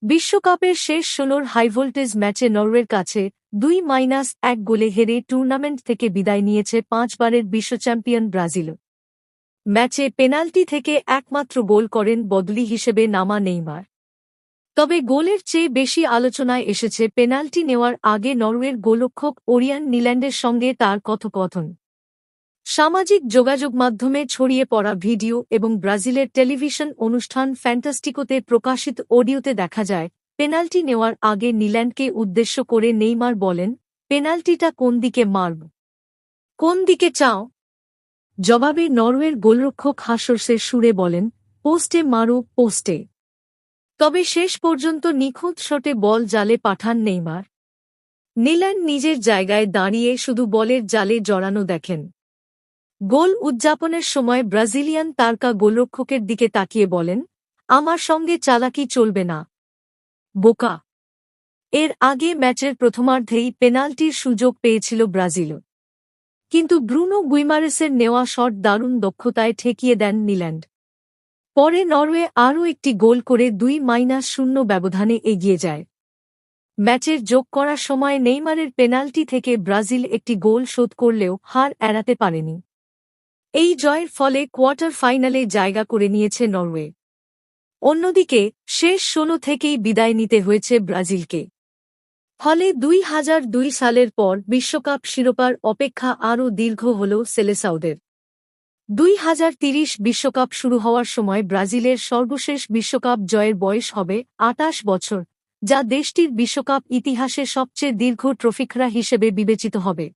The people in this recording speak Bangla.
বিশ্বকাপের শেষ ১৬ হাইভোল্টেজ ম্যাচে নরওয়ের কাছে ২-১ গোলে হেরে টুর্নামেন্ট থেকে বিদায় নিয়েছে ৫ বারের বিশ্বচ্যাম্পিয়ন ব্রাজিল। ম্যাচে পেনাল্টি থেকে একমাত্র গোল করেন বদলি হিসেবে নামা নেইমার। তবে গোলের চেয়ে বেশি আলোচনায় এসেছে পেনাল্টি নেওয়ার আগে নরওয়ের গোলরক্ষক ওরিয়ান নিল্যান্ডের সঙ্গে তার কথোপকথন। সামাজিক যোগাযোগ মাধ্যমে ছড়িয়ে পড়া ভিডিও এবং ব্রাজিলের টেলিভিশন অনুষ্ঠান ফ্যান্টাস্টিকোতে প্রকাশিত অডিওতে দেখা যায়, পেনাল্টি নেওয়ার আগে নিল্যান্ডকে উদ্দেশ্য করে নেইমার বলেন, পেনাল্টিটা কোন দিকে মারব? কোন দিকে চাও? জবাবে নরওয়ের গোলরক্ষক হাস্যরসের সুরে বলেন, পোস্টে মারো, পোস্টে। তবে শেষ পর্যন্ত নিখুঁত শটে বল জালে পাঠান নেইমার। নিল্যান্ড নিজের জায়গায় দাঁড়িয়ে শুধু বলের জালে জড়ানো দেখেন। গোল উদযাপনের সময় ব্রাজিলিয়ান তারকা গোলরক্ষকের দিকে তাকিয়ে বলেন, আমার সঙ্গে চালাকি চলবে না, বোকা। এর আগে ম্যাচের প্রথমার্ধেই পেনাল্টির সুযোগ পেয়েছিল ব্রাজিল, কিন্তু ব্রুনো গুইমারেসের নেওয়া শট দারুণ দক্ষতায় ঠেকিয়ে দেন নিল্যান্ড। পরে নরওয়ে আরও একটি গোল করে ২-০ ব্যবধানে এগিয়ে যায়। ম্যাচের যোগ করার সময় নেইমারের পেনাল্টি থেকে ব্রাজিল একটি গোল শোধ করলেও হার এড়াতে পারেনি। এই জয়ের ফলে কোয়ার্টার ফাইনালে জায়গা করে নিয়েছে নরওয়ে। অন্যদিকে শেষ ১৬ থেকেই বিদায় নিতে হয়েছে ব্রাজিলকে। ফলে ২০০২ সালের পর বিশ্বকাপ শিরোপার অপেক্ষা আরও দীর্ঘ হল সেলেসাওদের। ২০৩০ বিশ্বকাপ শুরু হওয়ার সময় ব্রাজিলের সর্বশেষ বিশ্বকাপ জয়ের বয়স হবে ২৮ বছর, যা দেশটির বিশ্বকাপ ইতিহাসে সবচেয়ে দীর্ঘ ট্রফিখরা হিসেবে বিবেচিত হবে।